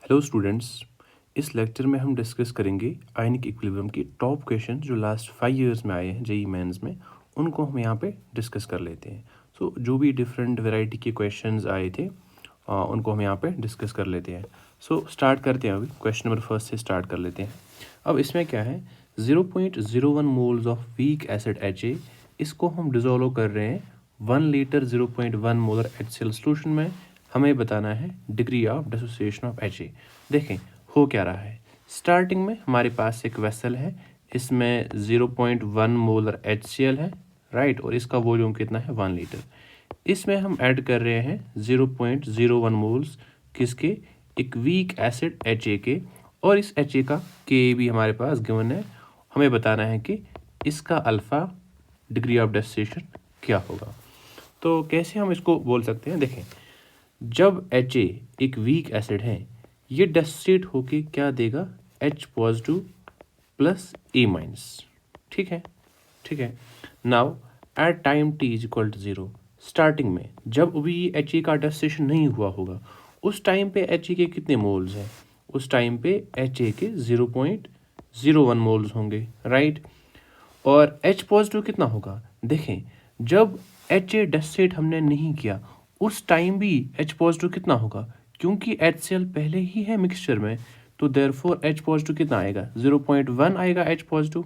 Hello students, इस lecture में हम डिस्कस करेंगे आयनिक इक्विलिब्रियम की टॉप क्वेश्चन जो लास्ट 5 इयर्स में आए हैं जेईई मेंस में, उनको हम यहाँ पे डिस्कस कर लेते हैं। सो जो भी डिफरेंट वैरायटी के क्वेश्चंस आए थे उनको हम यहाँ पे डिस्कस कर लेते हैं। सो स्टार्ट करते हैं, अभी क्वेश्चन नंबर फर्स्ट से स्टार्ट कर लेते हैं। अब इसमें क्या है, 0.01 moles of weak acid HA, इसको हम डिजोल्व कर रहे हैं 1 लीटर 0.1 मोलर HCl सोल्यूशन में। हमें बताना है degree of dissociation of HA। देखें हो क्या रहा है। स्टार्टिंग में हमारे पास एक वेसल है, इसमें 0.1 मोलर HCl है, राइट, और इसका वॉल्यूम कितना है 1 लीटर। इसमें हम ऐड कर रहे हैं 0.01 मोल्स किसके, एक वीक एसिड HA के, और इस HA का Ka भी हमारे पास गिवन है। हमें बताना है कि इसका अल्फा डिग्री ऑफ डिसोसिएशन क्या होगा। तो कैसे हम इसको बोल सकते हैं, देखें जब HA एक वीक एसिड है, ये डिसोसिएट होके क्या देगा, H positive plus A minus. ठीक है। Now at time t is equal to 0, starting में जब भी HA का डिसोसिएशन नहीं हुआ होगा, उस टाइम पे HA के कितने मोल्स हैं, उस टाइम पे HA के 0.01 मोल्स होंगे, राइट। और H पॉजिटिव कितना होगा, देखें जब HA डिसोसिएट हमने नहीं किया उस टाइम भी H पॉजिटिव कितना होगा, क्योंकि HCl पहले ही है मिक्सचर में, तो देयरफॉर H पॉजिटिव कितना आएगा, 0.1 आएगा H पॉजिटिव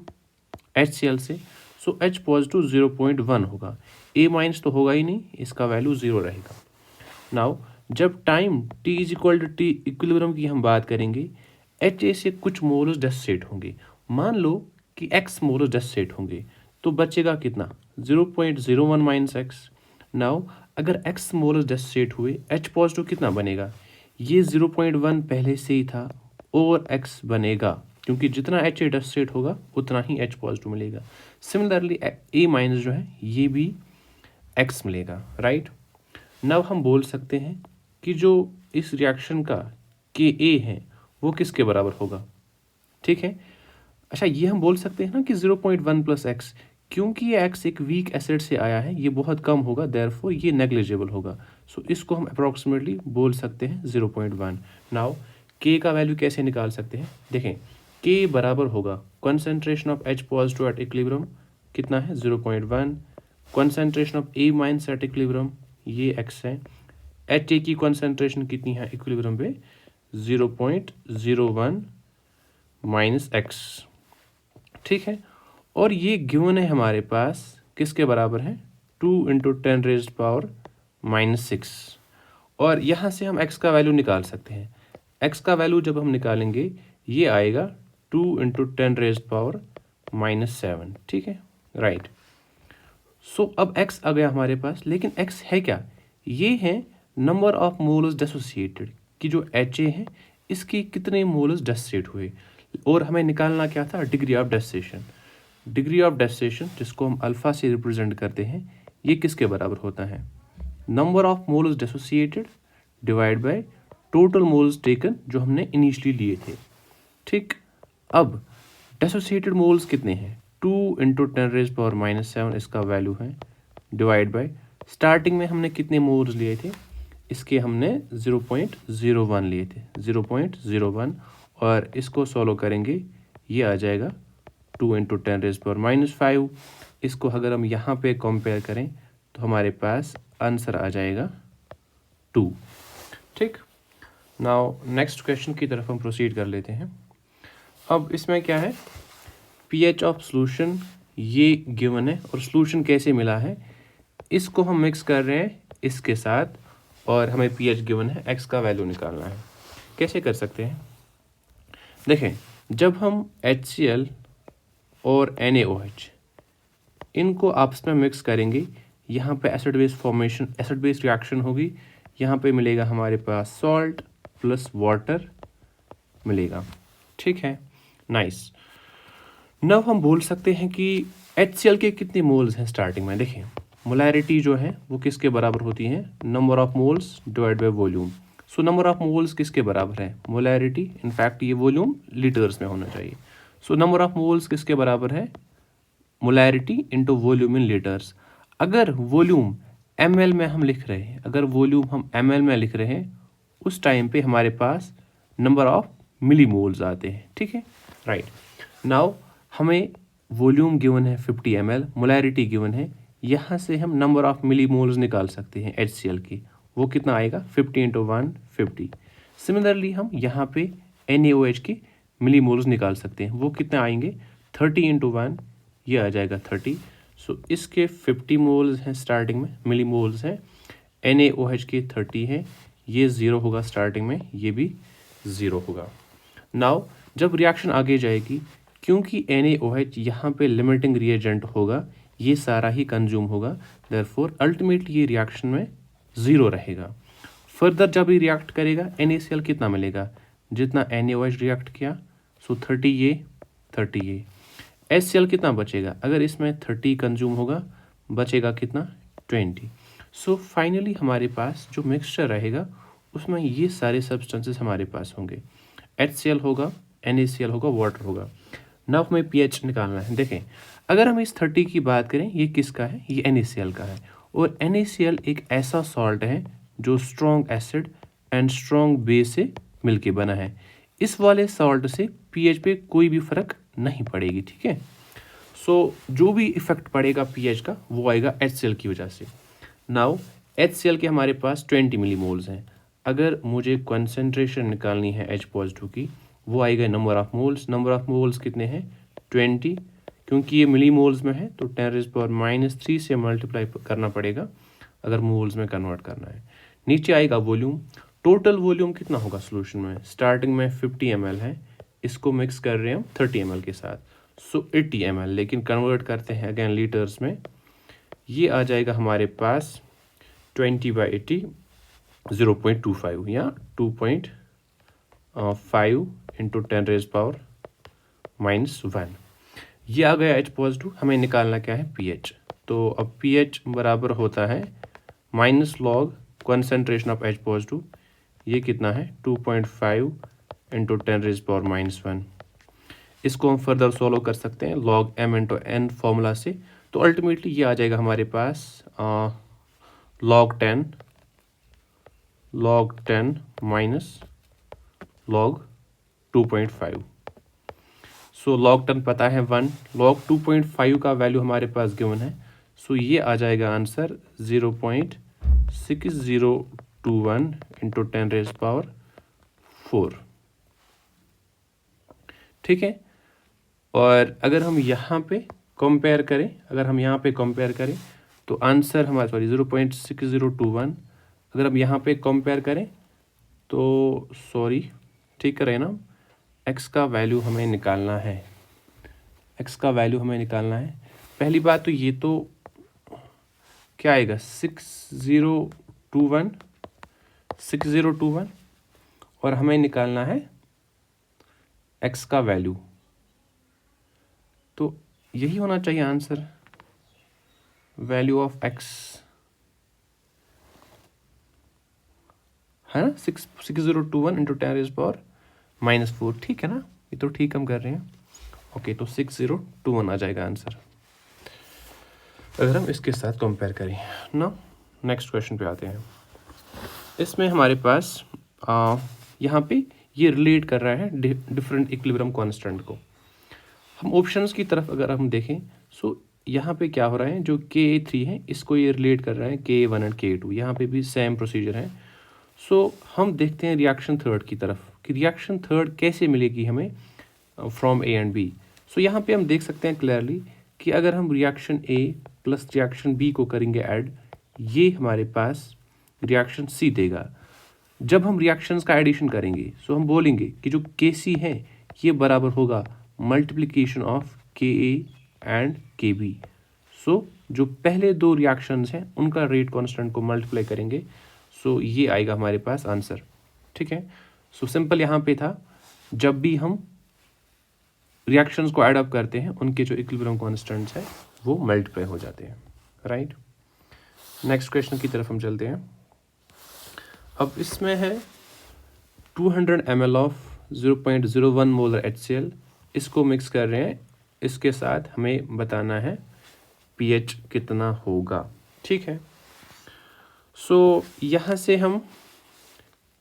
HCl से। सो H पॉजिटिव 0.1 होगा, A माइनस तो होगा ही नहीं, इसका वैल्यू 0 रहेगा। नाउ जब time t is equal to T equilibrium की हम बात करेंगे, HA से कुछ मोल्स डिसोसिएट होंगे, मान लो कि x मोल्स डिसोसिएट होंगे, तो बचेगा कितना, 0.01 माइनस एक्स। नाउ अगर x मोल्स डिसोसिएट हुए, H पॉजिटिव कितना बनेगा, ये 0.1 पहले से ही था और x बनेगा, क्योंकि जितना HA डिसोसिएट होगा उतना ही H पॉजिटिव मिलेगा। सिमिलरली A माइनस जो है ये भी x मिलेगा, राइट। नव हम बोल सकते हैं कि जो इस रिएक्शन का Ka है वो किसके बराबर होगा, ठीक है। अच्छा, ये हम बोल सकते हैं ना कि 0.1 प्लस एक्स, क्योंकि ये x एक वीक एसिड से आया है, ये बहुत कम होगा, देयरफॉर ये नेग्लिजिबल होगा। सो इसको हम अप्रॉक्सीमेटली बोल सकते हैं 0.1। नाउ K का वैल्यू कैसे निकाल सकते हैं, देखें K बराबर होगा concentration of H positive at equilibrium कितना है 0.1, concentration of A minus at equilibrium ये x है, HA की कंसंट्रेशन कितनी है इक्विलिब्रियम पे 0.01 माइनस एक्स, ठीक है। और ये गिवन है हमारे पास किसके बराबर है, 2 इंटू 10 रेज्ड पावर -6। और यहाँ से हम x का वैल्यू निकाल सकते हैं। x का वैल्यू जब हम निकालेंगे ये आएगा 2 इंटू 10 रेज्ड पावर -7, ठीक है, राइट। सो अब x आ गया हमारे पास, लेकिन x है क्या, ये है नंबर ऑफ मोल्स डिसोसिएटेड कि जो HA है इसके कितने मोल्स डिसोसिएट हुए, और हमें निकालना क्या था, degree of dissociation. Degree of dissociation जिसको हम अल्फा से रिप्रेजेंट करते हैं, ये किसके बराबर होता है, number of moles dissociated divide by total moles taken जो हमने इनिशियली लिए थे, ठीक। अब डिसोसिएटेड मोल्स कितने हैं, 2 इंटू 10 रेज पावर -7 इसका वैल्यू है, डिवाइड बाय स्टार्टिंग में हमने कितने मोल्स लिए थे, इसके हमने 0.01 लिए थे, 0.01, और इसको सॉल्व करेंगे ये आ जाएगा 2 इंटू 10 रेज पावर -5। इसको अगर हम यहाँ पे कंपेयर करें तो हमारे पास आंसर आ जाएगा 2, ठीक। नाउ नेक्स्ट क्वेश्चन की तरफ हम प्रोसीड कर लेते हैं। अब इसमें क्या है, pH ऑफ सॉल्यूशन ये गिवन है, और सॉल्यूशन कैसे मिला है, इसको हम मिक्स कर रहे हैं इसके साथ, और हमें pH गिवन है, x का वैल्यू निकालना है। कैसे कर सकते हैं, देखें जब हम HCl और NaOH इनको आपस में मिक्स करेंगे, यहाँ पे acid base formation, acid base reaction होगी, यहाँ पे मिलेगा हमारे पास सॉल्ट प्लस वाटर मिलेगा, ठीक है, नाइस। नव हम बोल सकते हैं कि HCl के कितने मोल्स हैं स्टार्टिंग में, देखें मोलैरिटी जो है वो किसके बराबर होती है, number of moles divide by volume. So number of moles किसके बराबर है, मोलैरिटी, इनफैक्ट ये वॉल्यूम लीटर्स में होना चाहिए। सो नंबर ऑफ मोल्स किसके बराबर है, मोलैरिटी इंटू वॉल्यूम इन लीटर्स। अगर वॉल्यूम ml में हम लिख रहे हैं, अगर वॉल्यूम हम ml में लिख रहे हैं, उस टाइम पे हमारे पास नंबर ऑफ मिलीमोल्स आते हैं, ठीक है, राइट। नाउ हमें वॉल्यूम गिवन है 50 ml, मोलैरिटी गिवन है, यहाँ से हम नंबर ऑफ मिलीमोल्स निकाल सकते हैं HCl की, वो कितना आएगा 50 × 1 50। सिमिलरली हम यहाँ पे NaOH की मिलीमोल्स निकाल सकते हैं, वो कितने आएंगे 30 × 1, ये आ जाएगा 30। सो इसके 50 मोल्स हैं स्टार्टिंग में, मिलीमोल्स हैं, NaOH के 30 हैं, ये 0 होगा स्टार्टिंग में, ये भी 0 होगा। नाउ जब रिएक्शन आगे जाएगी, क्योंकि NaOH यहाँ पे लिमिटिंग रिएजेंट होगा, ये सारा ही कंज्यूम होगा, देयरफॉर अल्टीमेटली ये रिएक्शन में 0 रहेगा। फर्दर जब ये रिएक्ट करेगा NaCl कितना मिलेगा, जितना NaOH रिएक्ट किया, सो 30 ये 30 ये, HCl कितना बचेगा, अगर इसमें 30 कंज्यूम होगा बचेगा कितना 20। सो फाइनली हमारे पास जो मिक्सचर रहेगा उसमें ये सारे सब्सटेंसेस हमारे पास होंगे, HCl होगा, NaCl होगा, वाटर होगा। नाउ हमें pH निकालना है। देखें अगर हम इस 30 की बात करें, ये किसका है, ये NaCl का है, और NaCl एक ऐसा सॉल्ट है जो strong acid and strong base से मिलके बना है। इस वाले सॉल्ट से pH पे कोई भी फर्क नहीं पड़ेगी, ठीक है। सो जो भी इफेक्ट पड़ेगा pH का वो आएगा HCl की वजह से। नाउ HCl के हमारे पास 20 मिलीमोल्स हैं, अगर मुझे कंसंट्रेशन निकालनी है H पॉजिटिव की, वो आएगा number of moles. Number of moles कितने हैं 20, क्योंकि ये मिलीमोल्स में है तो 10⁻³ से मल्टीप्लाई करना पड़ेगा अगर मोल्स में कन्वर्ट करना है। नीचे आएगा वॉल्यूम, टोटल वॉल्यूम कितना होगा सोल्यूशन में, स्टार्टिंग में 50 ml है, इसको मिक्स कर रहे हैं हम 30 ml के साथ, सो 80 ml, लेकिन कन्वर्ट करते हैं अगेन लीटर्स में, ये आ जाएगा हमारे पास 20/80 0.25 या 2.5 × 10⁻⁻1। ये आ गया H पॉजिटिव। हमें निकालना क्या है pH, तो अब pH बराबर होता है -log concentration of H positive, ये कितना है 2.5 × 10⁻⁻1। इसको हम फर्दर सॉल्व कर सकते हैं log m × n फॉर्मूला से, तो अल्टीमेटली ये आ जाएगा हमारे पास log 10 माइनस log 2.5। सो log 10 पता है 1, log 2.5 का वैल्यू हमारे पास गिवन है, सो ये आ जाएगा आंसर 0.6021 × 10⁻⁴, ठीक है। और अगर हम यहाँ पे कंपेयर करें, तो आंसर हमारा 0.6021, अगर हम यहाँ पे कंपेयर करें तो ठीक करें ना, x का वैल्यू हमें निकालना है, पहली बात तो ये तो क्या आएगा 6021 और हमें निकालना है x का वैल्यू, तो यही होना चाहिए आंसर, वैल्यू ऑफ x है ना 6021 × 10⁻⁻⁴, ठीक है ना, ये तो ठीक हम कर रहे हैं। ओके, तो 6021 आ जाएगा आंसर अगर हम इसके साथ कंपेयर करें ना। नेक्स्ट क्वेश्चन पे आते हैं। इसमें हमारे पास यहाँ पे ये रिलेट कर रहा है डिफरेंट इक्विलिब्रियम कांस्टेंट को। हम ऑप्शंस की तरफ अगर हम देखें, सो यहाँ पे क्या हो रहा है, जो Ka3 है इसको ये रिलेट कर रहा है Ka1 एंड Ka2, यहाँ पे भी सेम प्रोसीजर है। सो हम देखते हैं रिएक्शन थर्ड की तरफ कि रिएक्शन थर्ड कैसे मिलेगी हमें फ्रॉम ए एंड बी। सो यहाँ पे हम देख सकते हैं क्लियरली कि अगर हम रिएक्शन ए प्लस रिएक्शन बी को करेंगे ऐड, ये हमारे पास रिएक्शन सी देगा। जब हम रिएक्शंस का एडिशन करेंगे सो हम बोलेंगे कि जो Kc है ये बराबर होगा multiplication of Ka and Kb। सो जो पहले दो रिएक्शंस हैं उनका रेट कांस्टेंट को मल्टीप्लाई करेंगे, सो ये आएगा हमारे पास आंसर, ठीक है। सो सिंपल यहाँ पे था, जब भी हम रिएक्शंस को ऐड अप करते हैं उनके जो इक्विलिब्रियम कांस्टेंट्स हैं वो मल्टीप्लाई हो जाते हैं, राइट। नेक्स्ट क्वेश्चन की तरफ हम चलते हैं। अब इसमें है 200 ml ऑफ 0.01 मोलर HCl, इसको मिक्स कर रहे हैं, इसके साथ हमें बताना है pH कितना होगा, ठीक है। सो यहाँ से हम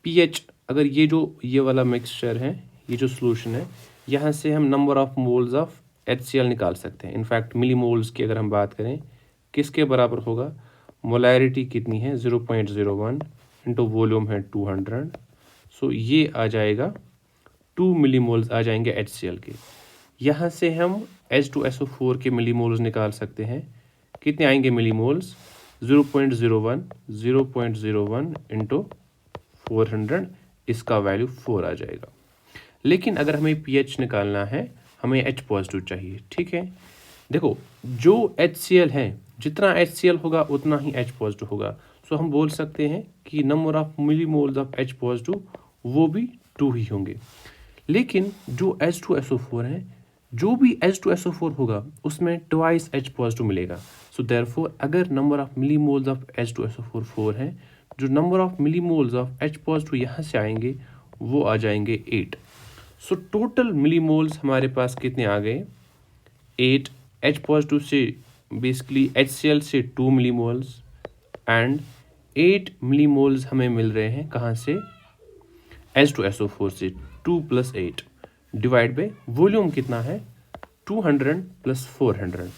pH अगर ये वाला मिक्सचर है, ये जो सोल्यूशन है, यहाँ से हम number of moles of HCl निकाल सकते हैं। इनफैक्ट मिली मोल्स की अगर हम बात करें, किसके बराबर होगा, मोलैरिटी कितनी है 0.01 इंटू वॉल्यूम है 200, सो ये आ जाएगा 2 मिली मोल्स आ जाएंगे HCl के। यहाँ से हम H2SO4 के मिली मोल्स निकाल सकते हैं, कितने आएंगे मिली मोल्स, 0.01 इंटू 400, इसका वैल्यू 4 आ जाएगा। लेकिन अगर हमें pH निकालना है, हमें H पॉजिटिव चाहिए, ठीक है। देखो जो HCl है, जितना HCl होगा उतना ही H पॉजिटिव होगा, सो हम बोल सकते हैं कि number of millimoles of H positive वो भी 2 ही होंगे। लेकिन जो H2SO4 है, जो भी H2SO4 होगा उसमें ट्वाइस H पॉजिटिव मिलेगा। सो देयरफॉर अगर number of millimoles of H2SO4 4 है, जो number of millimoles of H positive यहाँ से आएंगे वो आ जाएंगे 8। सो टोटल मिली मोल्स हमारे पास कितने आ गए, 8। H पॉजिटिव से बेसिकली HCl से 2 मिली मोल्स एंड 8 मिली मोल्स हमें मिल रहे हैं कहाँ से, H2SO4 से 2 + 8 डिवाइड बाई वॉल्यूम कितना है 200 + 400,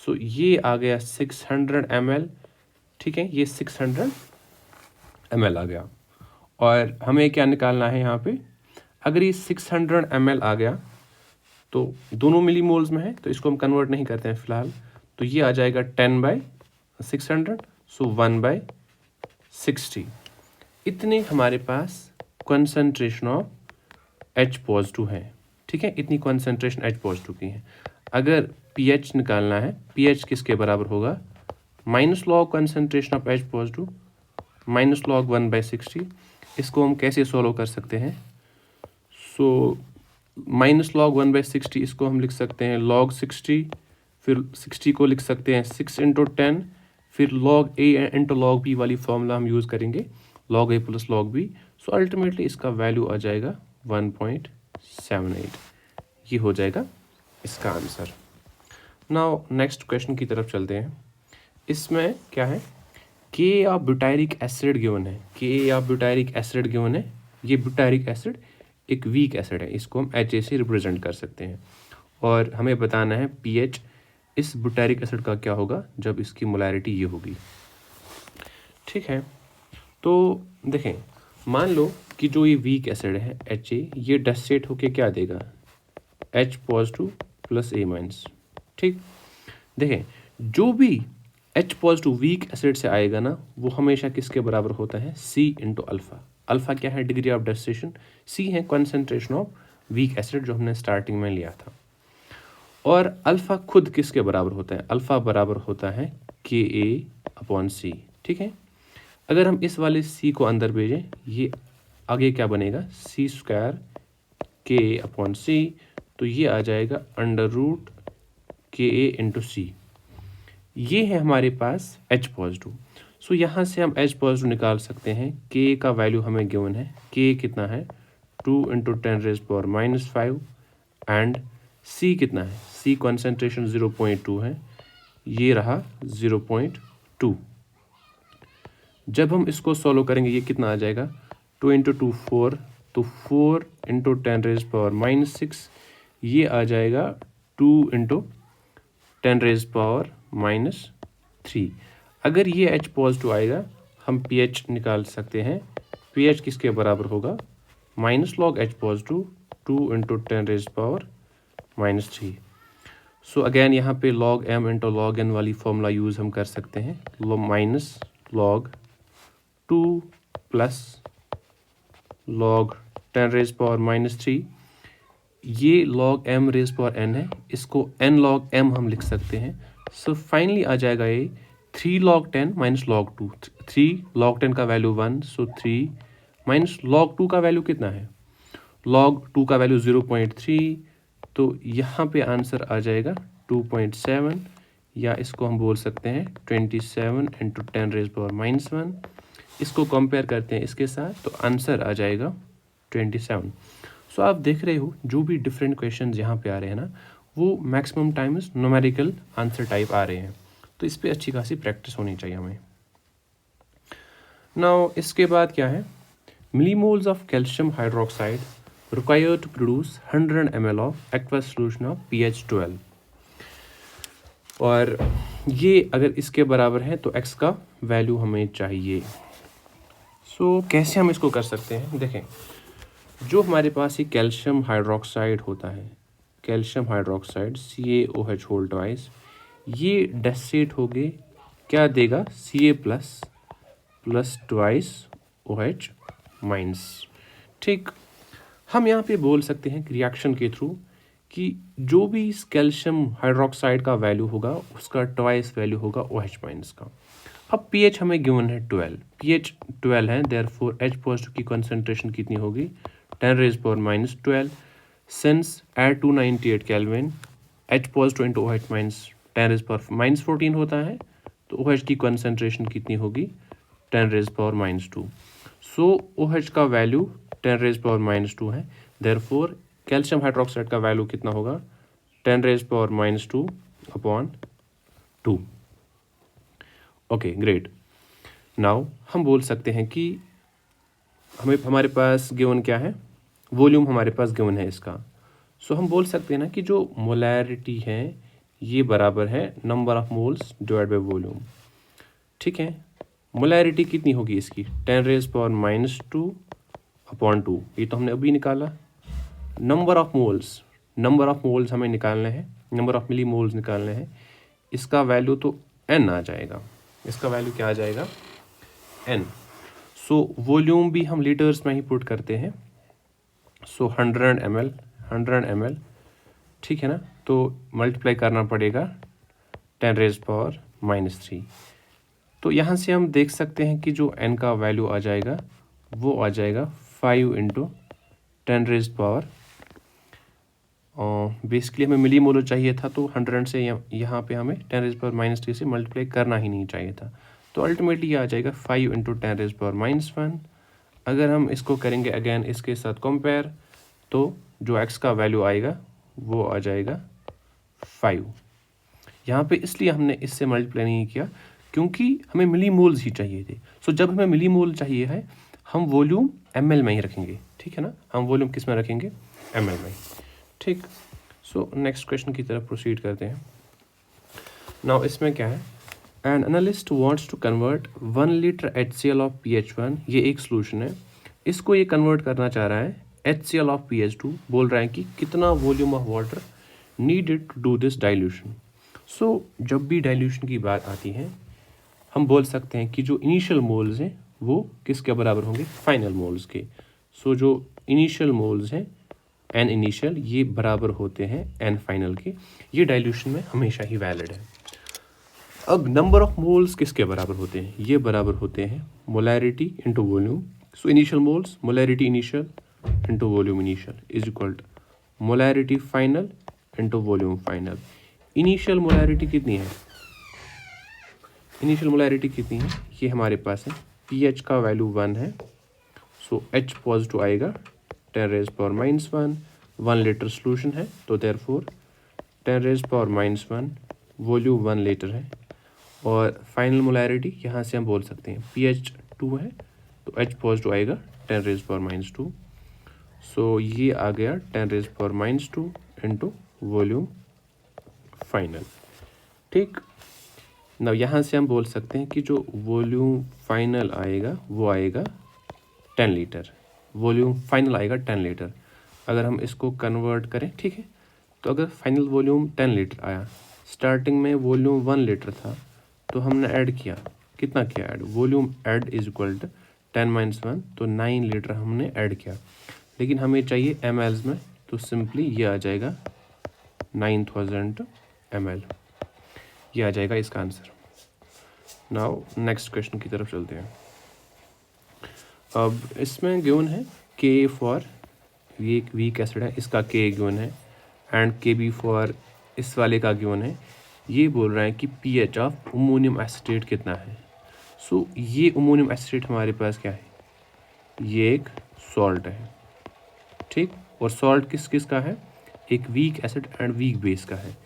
सो ये आ गया 600 ml, ठीक है, ये 600 ml आ गया। और हमें क्या निकालना है यहाँ पे, अगर ये 600 ml आ गया तो दोनों मिली मोल्स में है, तो इसको हम कन्वर्ट नहीं करते हैं फिलहाल, तो ये आ जाएगा 10/600, सो 1/60। इतने हमारे पास कंसंट्रेशन ऑफ H पॉजिटिव है, ठीक है, इतनी कंसंट्रेशन H पॉजिटिव की है। अगर pH निकालना है, pH किसके बराबर होगा, -log concentration of H positive -log 1/60। इसको हम कैसे सॉल्व कर सकते हैं, सो -log 1/60 इसको हम लिख सकते हैं log 60, फिर 60 को लिख सकते हैं 6 × 10, फिर log A × log B वाली फॉर्मूला हम यूज़ करेंगे, log A + log B। So ultimately इसका वैल्यू आ जाएगा 1.78, ये हो जाएगा इसका आंसर। नाउ नेक्स्ट क्वेश्चन की तरफ चलते हैं। इसमें क्या है, Ka of butyric acid given है, Ka of butyric acid given है। ये ब्यूटायरिक एसिड एक वीक एसिड है, इसको हम Ha से रिप्रेजेंट कर सकते हैं। और हमें बताना है pH इस ब्यूटायरिक एसिड का क्या होगा जब इसकी मोलैरिटी ये होगी, ठीक है। तो देखें, मान लो कि जो ये वीक एसिड है Ha, ये डेस्टेट होके क्या देगा, H पॉजिटिव + A-, ठीक। देखें जो भी H पॉजिटिव वीक एसिड से आएगा ना, वो हमेशा किसके बराबर होता है, C × अल्फ़ा। अल्फ़ा क्या है, डिग्री ऑफ डेस्टिनेशन, C है कंसंट्रेशन ऑफ वीक एसिड जो हमने स्टार्टिंग में लिया था। और अल्फ़ा खुद किसके बराबर होता है, अल्फ़ा बराबर होता है Ka/C, ठीक है। अगर हम इस वाले C को अंदर भेजें, ये आगे क्या बनेगा, C² Ka/C, तो ये आ जाएगा √Ka × C। ये है हमारे पास H पॉजिटिव। सो यहाँ से हम H पॉजिटिव निकाल सकते हैं। K का वैल्यू हमें गिवन है, K कितना है 2 × 10⁻⁵ एंड C कितना है, C कॉन्सेंट्रेशन 0.2 है, ये रहा 0.2। जब हम इसको सॉल्व करेंगे ये कितना आ जाएगा, 2 × 2 4, तो 4 × 10⁻⁻6, ये आ जाएगा 2 × 10⁻⁻3। अगर ये H पॉजिटिव आएगा, हम pH निकाल सकते हैं। pH किसके बराबर होगा, -log H positive 2 × 10⁻⁻3। So again यहाँ पे log M × log N वाली फॉर्मूला यूज़ हम कर सकते हैं, -log 2 + log 10⁻⁻3, ये log m⁻n है, इसको n log m हम लिख सकते हैं। सो फाइनली आ जाएगा ये 3 log 10 - log 2, 3 log 10 का वैल्यू 1, सो 3 - log 2 का वैल्यू कितना है, log 2 का वैल्यू 0.3, तो यहाँ पे आंसर आ जाएगा 2.7, या इसको हम बोल सकते हैं 27 × 10⁻⁻1। इसको कंपेयर करते हैं इसके साथ, तो आंसर आ जाएगा 27। सो आप देख रहे हो जो भी डिफरेंट क्वेश्चंस यहाँ पे आ रहे हैं ना, वो maximum times numerical answer type आ रहे हैं, तो इस पे अच्छी खासी प्रैक्टिस होनी चाहिए हमें। नाउ इसके बाद क्या है, millimoles of calcium hydroxide required to produce 100 ml of aqueous solution of pH 12, और ये अगर इसके बराबर है तो x का वैल्यू हमें चाहिए। सो कैसे हम इसको कर सकते हैं? देखें, जो हमारे पास ये कैल्शियम हाइड्रोक्साइड होता है, calcium hydroxide CaOH whole twice, ये डेसेट हो गए, क्या देगा? Ca plus twice OH minus. ठीक, हम यहाँ पे बोल सकते हैं रिएक्शन के थ्रू कि जो भी इस कैल्शियम हाइड्रोक्साइड का वैल्यू होगा उसका ट्वाइस वैल्यू होगा OH माइनस का। अब pH हमें गिवन है 12, pH 12 है, देयरफॉर H पॉजिटिव की कंसंट्रेशन कितनी होगी? 10⁻⁻12। Since at 298 kelvin H positive into OH minus 10⁻⁻14 होता है, तो OH की कंसंट्रेशन कितनी होगी? 10⁻⁻2। सो OH का वैल्यू 10⁻⁻2 है, देयरफॉर कैल्शियम हाइड्रोक्साइड का वैल्यू कितना होगा? 10⁻⁻2 अपॉन 2। Okay, great. नाउ हम बोल सकते हैं कि हमारे पास गिवन क्या है? वॉल्यूम हमारे पास गिवन है इसका। सो हम बोल सकते हैं ना कि जो मोलैरिटी है ये बराबर है number of moles divide by volume. ठीक है, मोलैरिटी कितनी होगी इसकी? 10⁻⁻2 अपॉन 2, ये तो हमने अभी निकाला। नंबर ऑफ मोल्स हमें निकालने हैं, नंबर ऑफ मिली मोल्स निकालने हैं। इसका वैल्यू तो n आ जाएगा, इसका वैल्यू क्या आ जाएगा? n। सो वॉल्यूम भी हम लीटर्स में ही पुट करते हैं। सो 100 ml, ठीक है ना, तो मल्टीप्लाई करना पड़ेगा 10⁻⁻3। तो यहाँ से हम देख सकते हैं कि जो n का वैल्यू आ जाएगा वो आ जाएगा 5 इंटू 10⁻, बेसिकली हमें मिली मोलर चाहिए था, तो 100 से यहाँ पे हमें 10⁻³ से मल्टीप्लाई करना ही नहीं चाहिए था। तो अल्टीमेटली ये आ जाएगा 5 इंटू 10⁻⁻1। अगर हम इसको करेंगे अगेन इसके साथ कंपेयर, तो जो x का वैल्यू आएगा वो आ जाएगा 5। यहाँ पे इसलिए हमने इससे मल्टीप्लाई नहीं किया क्योंकि हमें मिली मोल्स ही चाहिए थे। सो जब हमें मिली मोल चाहिए है हम वॉल्यूम ml में ही रखेंगे, ठीक है ना, हम वॉल्यूम किस में रखेंगे? ml में। ठीक, सो नेक्स्ट क्वेश्चन की तरफ प्रोसीड करते हैं। नाउ इसमें क्या है? An analyst wants to convert 1 litre HCl of pH1, ये एक सोल्यूशन है, इसको ये कन्वर्ट करना चाह रहा है HCl ऑफ pH2, बोल रहा है कि कितना volume of water needed to do this dilution. So जब भी डाइल्यूशन की बात आती है हम बोल सकते हैं कि जो इनिशियल मोल्स हैं वो किसके बराबर होंगे? फाइनल मोल्स के। सो जो इनिशियल मोल्स हैं n इनिशियल, ये बराबर होते हैं n फाइनल के। ये डाइल्यूशन में हमेशा ही वैलिड है। अब नंबर ऑफ मोल्स किसके बराबर होते हैं? ये बराबर होते हैं molarity into volume. So initial moles, molarity initial into volume initial is equal to molarity final into volume final. Initial molarity कितनी है? इनिशियल मोलैरिटी कितनी है? ये हमारे पास है, pH का वैल्यू 1 है, सो H पॉजिटिव आएगा 10⁻⁻1, 1 लीटर सोल्यूशन है, तो देयरफॉर 10⁻⁻1 वॉल्यूम 1 लीटर है। और फाइनल मोलैरिटी यहाँ से हम बोल सकते हैं pH 2 है, तो H पॉजिटिव आएगा 10⁻⁻2। सो ये आ गया 10⁻⁻2 इंटू वॉल्यूम फाइनल। ठीक, ना यहाँ से हम बोल सकते हैं कि जो वॉल्यूम फाइनल आएगा वो आएगा 10 लीटर, वॉल्यूम फाइनल आएगा 10 लीटर। अगर हम इसको कन्वर्ट करें, ठीक है, तो अगर फाइनल वॉल्यूम 10 लीटर आया, स्टार्टिंग में वॉल्यूम 1 लीटर था, तो हमने ऐड किया, कितना किया add? Volume add is equal to 10⁻1, तो 9 लीटर हमने ऐड किया। लेकिन हमें चाहिए ml में, तो सिंपली ये आ जाएगा 9000 ml, ये आ जाएगा इसका आंसर। नाउ नेक्स्ट क्वेश्चन की तरफ चलते हैं। अब इसमें गिवन है Ka फॉर, ये एक वीक एसिड है, इसका Ka गिवन है, एंड Kb फॉर इस वाले का गिवन है। ये बोल रहा है कि pH ऑफ अमोनियम एसिटेट कितना है। सो ये अमोनियम एसिटेट हमारे पास क्या है? ये एक सॉल्ट है, ठीक, और सॉल्ट किस किस का है? एक weak acid and weak base का है।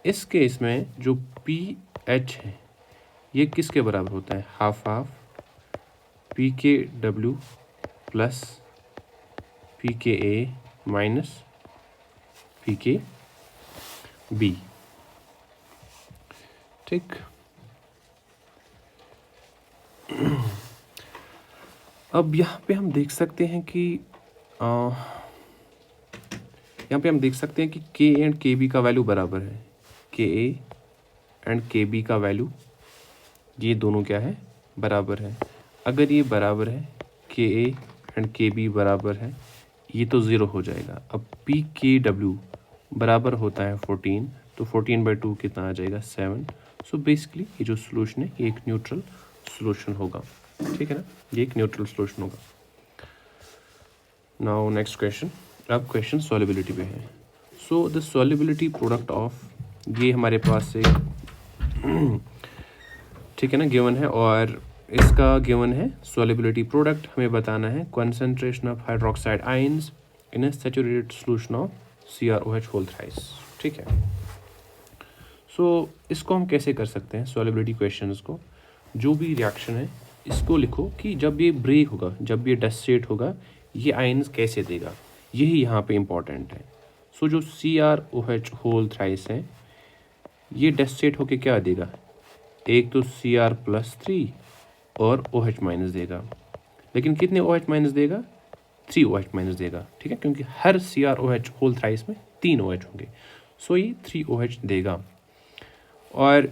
इस केस में जो pH है ये किसके बराबर होता है? Half half PKW plus P के ए माइनस पी के बी। ठीक, अब यहाँ पे हम देख सकते हैं कि के एंड के बी का वैल्यू बराबर है। के ए एंड के बी का वैल्यू ये दोनों क्या है, बराबर है। अगर ये बराबर है, के ए एंड के बी बराबर है, ये तो ज़ीरो हो जाएगा। अब पी के डब्ल्यू बराबर होता है 14, तो 14/2 कितना आ जाएगा, 7। सो बेसिकली ये जो सोल्यूशन है ये एक न्यूट्रल सोल्यूशन होगा। ठीक है ना, ये एक न्यूट्रल सोल्यूशन होगा। नाउ नेक्स्ट क्वेश्चन, अब क्वेश्चन सॉल्युबिलिटी पे है। So the solubility product of, ये हमारे पास एक ठीक है ना गिवन है, और इसका गिवन है सॉल्युबिलिटी प्रोडक्ट हमें बताना है concentration of hydroxide ions in a saturated solution of CrOH whole thrice. ठीक है, सो इसको हम कैसे कर सकते हैं सॉल्युबिलिटी क्वेश्चंस को। जो भी रिएक्शन है इसको लिखो कि जब ये ब्रेक होगा, जब ये डेसिएट होगा, ये आयंस कैसे देगा, यही यहाँ पे इम्पॉर्टेंट है। सो जो CrOH होल थ्राइस है ये डेसिएट होके क्या देगा, एक तो Cr+3 और OH- देगा, लेकिन कितने OH- देगा, 3 OH- देगा। ठीक है, क्योंकि हर CrOH होल थ्राइस में 3 OH होंगे, सो ये 3 OH देगा। और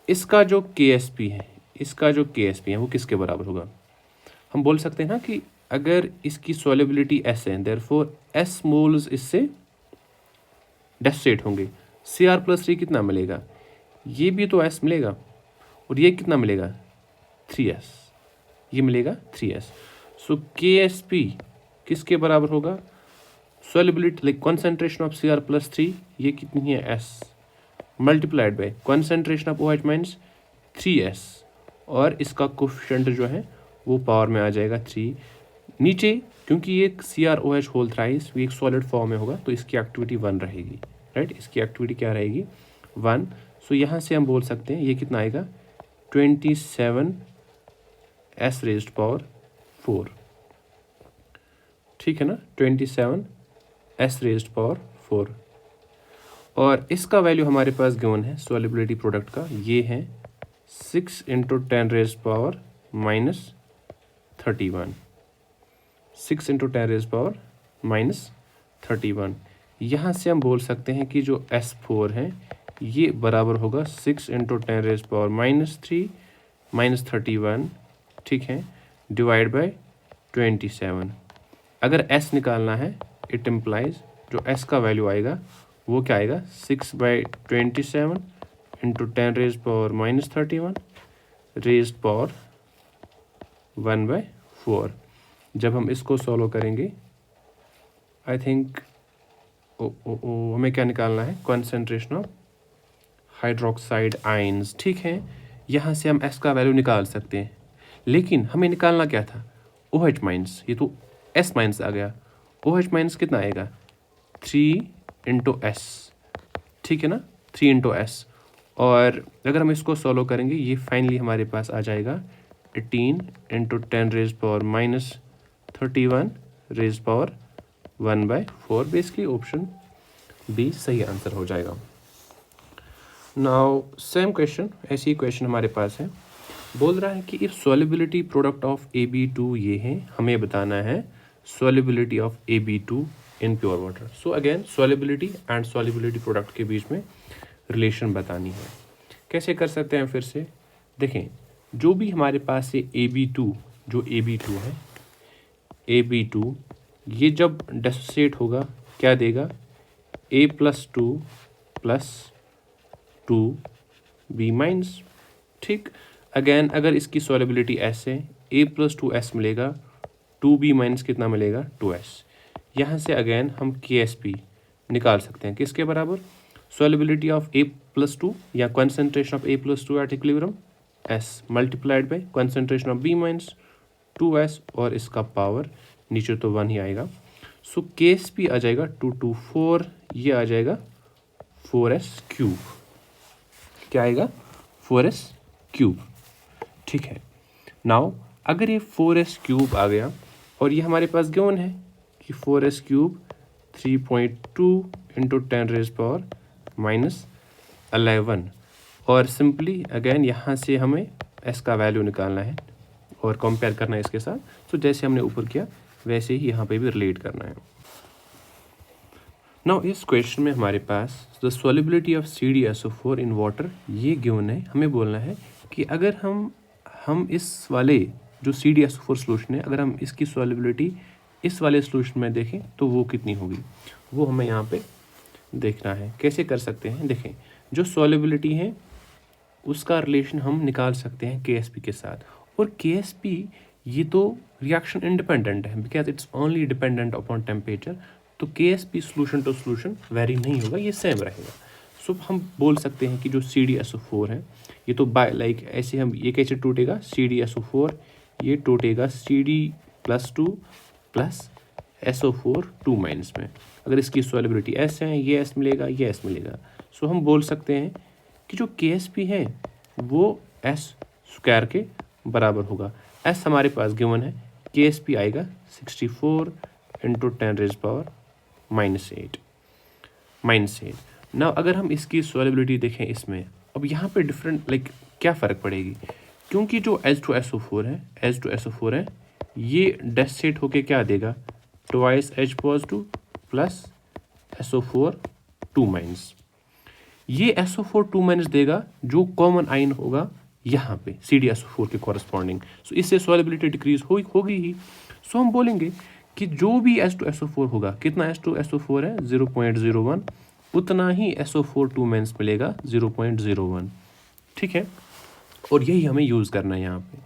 इसका जो KSP है, वो किसके बराबर होगा, हम बोल सकते हैं ना कि अगर इसकी सॉल्युबिलिटी S है, देयरफॉर S मोल्स इससे डेसिएट होंगे। Cr+3 कितना मिलेगा, ये भी तो S मिलेगा, और ये कितना मिलेगा, 3S, ये मिलेगा 3S। सो KSP किसके बराबर होगा, solubility like concentration of Cr+3, ये कितनी है, S multiplied by concentration of OH- 3S, और इसका कोफिशिएंट जो है वो पावर में आ जाएगा 3 नीचे, क्योंकि ये CrOH होल थ्राइस एक सॉलिड फॉर्म में होगा, तो इसकी एक्टिविटी 1 रहेगी। राइट, इसकी एक्टिविटी क्या रहेगी, 1। सो यहाँ से हम बोल सकते हैं ये कितना आएगा, 27S⁻⁴। ठीक है ना, 27S⁻⁴। और इसका वैल्यू हमारे पास गिवन है सॉल्युबिलिटी प्रोडक्ट का, ये है 6 × 10⁻⁻31। 6 × 10⁻⁻31। यहाँ से हम बोल सकते हैं कि जो S4 है ये बराबर होगा 6 × 10⁻³ ठीक है, डिवाइड बाय 27। अगर S निकालना है, इट इम्प्लाइज जो S का वैल्यू आएगा वो क्या आएगा, 6/27 × 10⁻⁻31 रेज़्ड पावर 1/4। जब हम इसको सॉल्व करेंगे, आई थिंक हमें क्या निकालना है, कॉन्सेंट्रेशन ऑफ हाइड्रोक्साइड आयंस। ठीक है, यहाँ से हम S का वैल्यू निकाल सकते हैं, लेकिन हमें निकालना क्या था, OH-, ये तो S- आ गया। OH- कितना आएगा, 3 × S। ठीक है ना, 3 × S। और अगर हम इसको सॉल्व करेंगे, ये फाइनली हमारे पास आ जाएगा 18 × 10⁻31 raise power 1/4। Basically option B सही आंसर हो जाएगा। नाउ सेम क्वेश्चन, ऐसी ही क्वेश्चन हमारे पास है, बोल रहा है कि if solubility product of AB2 ये है, हमें बताना है solubility of AB2 in pure water. So again solubility and solubility product के बीच में रिलेशन बतानी है। कैसे कर सकते हैं, फिर से देखें, जो भी हमारे पास ये AB2 है, AB2 ये जब डिसोसिएट होगा क्या देगा, A+2 + 2B-। ठीक, अगेन अगर इसकी सॉल्युबिलिटी S है, A+2S मिलेगा, 2B- कितना मिलेगा, 2S। यहाँ से अगेन हम KSP निकाल सकते हैं, किसके बराबर, सॉल्युबिलिटी ऑफ A+2 या concentration of A+2 at equilibrium S multiplied by concentration of B- 2S, और इसका पावर नीचे तो 1 ही आएगा। सो KSP आ जाएगा 2 × 4, ये आ जाएगा 4S³। क्या आएगा, 4S³। ठीक है, नाउ अगर ये 4S³ आ गया और ये हमारे पास गिवन है कि 4s क्यूब 3.2 इंटू 10⁻⁻11 और सिंपली अगेन यहाँ से हमें s का वैल्यू निकालना है और कंपेयर करना है इसके साथ। तो जैसे हमने ऊपर किया वैसे ही यहाँ पे भी रिलेट करना है। नाउ इस क्वेश्चन में हमारे पास the solubility of CdSO4 in water ये गिवन है। हमें बोलना है कि अगर हम इस वाले जो CdSO4 सोल्यूशन है, अगर हम इसकी सॉल्युबिलिटी इस वाले सोल्यूशन में देखें तो वो कितनी होगी, वो हमें यहाँ पे देखना है। कैसे कर सकते हैं, देखें जो सॉल्युबिलिटी है उसका रिलेशन हम निकाल सकते हैं KSP के साथ, और KSP ये तो रिएक्शन इंडिपेंडेंट है because it's only dependent upon temperature. तो KSP solution to solution vary नहीं होगा, ये सेम रहेगा। सो हम बोल सकते हैं कि जो CdSO4 है ये तो बाय लाइक ऐसे हम ये कैसे टूटेगा, CdSO4 ये टूटेगा CD+2 प्लस SO4 2 माइनस में। अगर इसकी सॉल्युबिलिटी S है, ये S मिलेगा, ये S मिलेगा। सो हम बोल सकते हैं कि जो KSP है वो S स्क्वायर के बराबर होगा। S हमारे पास गिवन है, KSP आएगा 64 इंटू 10⁻⁻8 ना। अगर हम इसकी सॉल्युबिलिटी देखें इसमें, अब यहाँ पे डिफरेंट लाइक क्या फ़र्क पड़ेगी, क्योंकि जो H2SO4 है ये डेसेट होके क्या देगा, twice H positive plus SO4 2 minus. ये SO4 2 माइनस देगा जो कॉमन आयन होगा यहाँ पे CdSO4 के कॉरस्पॉन्डिंग। सो इससे सॉल्युबिलिटी डिक्रीज होगी ही। सो हम बोलेंगे कि जो भी H2SO4 होगा, कितना H2SO4 है 0.01, उतना ही SO4 2 माइनस मिलेगा 0.01, ठीक है। और यही हमें यूज़ करना है यहाँ पे।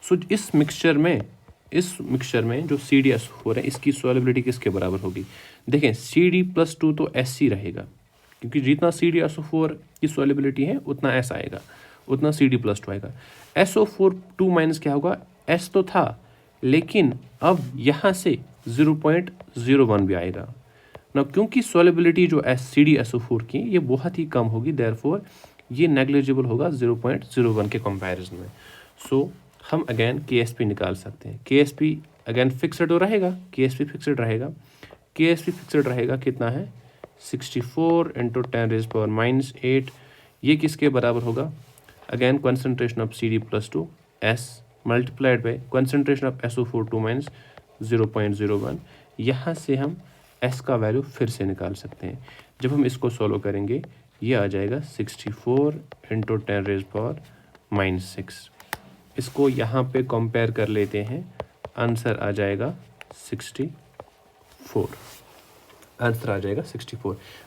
सो इस मिक्सचर में जो CdSO4 है इसकी सॉल्युबिलिटी किसके बराबर होगी, देखें CD+2 तो SC रहेगा, क्योंकि जितना CdSO4 की सॉल्युबिलिटी है उतना S आएगा, उतना CD+2 आएगा। SO4 2 माइनस क्या होगा, S तो था लेकिन अब यहाँ से 0.01 भी आएगा ना, क्योंकि सॉल्युबिलिटी जो CdSO4 की ये बहुत ही कम होगी, देयरफॉर ये नेग्लिजिबल होगा 0.01 के कंपैरिजन में। सो हम अगेन KSP निकाल सकते हैं। KSP अगेन फिक्सड रहेगा, KSP फिक्सड रहेगा कितना है 64 इंटू 10⁻⁻8। ये किसके बराबर होगा, again concentration of CD+2 S multiplied by concentration of SO4 2 minus 0.01। यहाँ से हम S का वैल्यू फिर से निकाल सकते हैं। जब हम इसको सॉल्व करेंगे ये आ जाएगा 64 इंटू 10⁻⁻6। इसको यहाँ पे कंपेयर कर लेते हैं, आंसर आ जाएगा 64।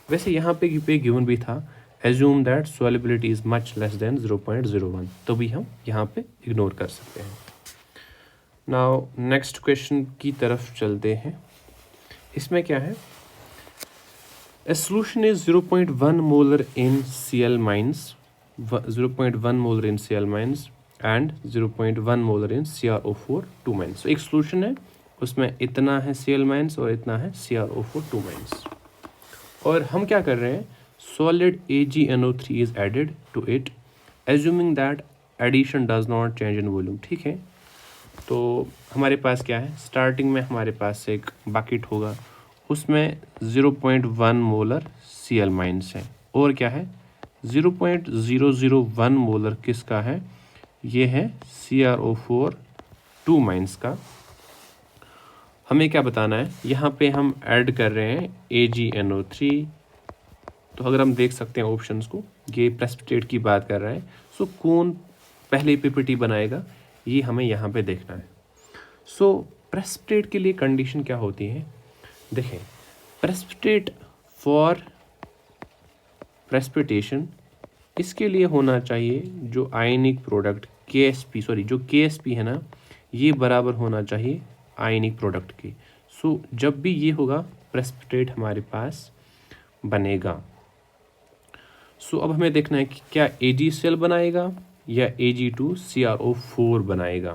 वैसे यहाँ पे गिवन भी था assume that solubility is much less than 0.01, तो भी हम यहाँ पे इग्नोर कर सकते हैं। नाउ नेक्स्ट क्वेश्चन की तरफ चलते हैं। इसमें क्या है, a solution is 0.1 molar in Cl minus 0.1 molar in Cl minus and 0.1 molar in CrO4 2 minus। तो एक सोल्यूशन है उसमें इतना है Cl माइनस और इतना है CrO4 2 माइनस, और हम क्या कर रहे हैं, solid AgNO3 is added to it assuming that addition does not change in volume, ठीक है। तो हमारे पास क्या है, स्टार्टिंग में हमारे पास एक बकेट होगा, उसमें 0.1 मोलर Cl माइनस है, और क्या है 0.001 मोलर किसका है, ये है CrO4 2 माइनस का। हमें क्या बताना है, यहाँ पे हम ऐड कर रहे हैं AgNO3। तो अगर हम देख सकते हैं ऑप्शंस को, ये प्रेसिपिटेट की बात कर रहा है। सो कौन पहले पीपीटी बनाएगा ये हमें यहाँ पे देखना है। सो प्रेसिपिटेट के लिए कंडीशन क्या होती है, देखें प्रेसिपिटेट फॉर प्रेसिपिटेशन इसके लिए होना चाहिए जो आयनिक प्रोडक्ट जो KSP है ना, ये बराबर होना चाहिए आयनिक प्रोडक्ट के। सो जब भी ये होगा प्रेसिपिटेट हमारे पास बनेगा। सो अब हमें देखना है कि क्या AgCl बनाएगा या Ag2CrO4 बनाएगा।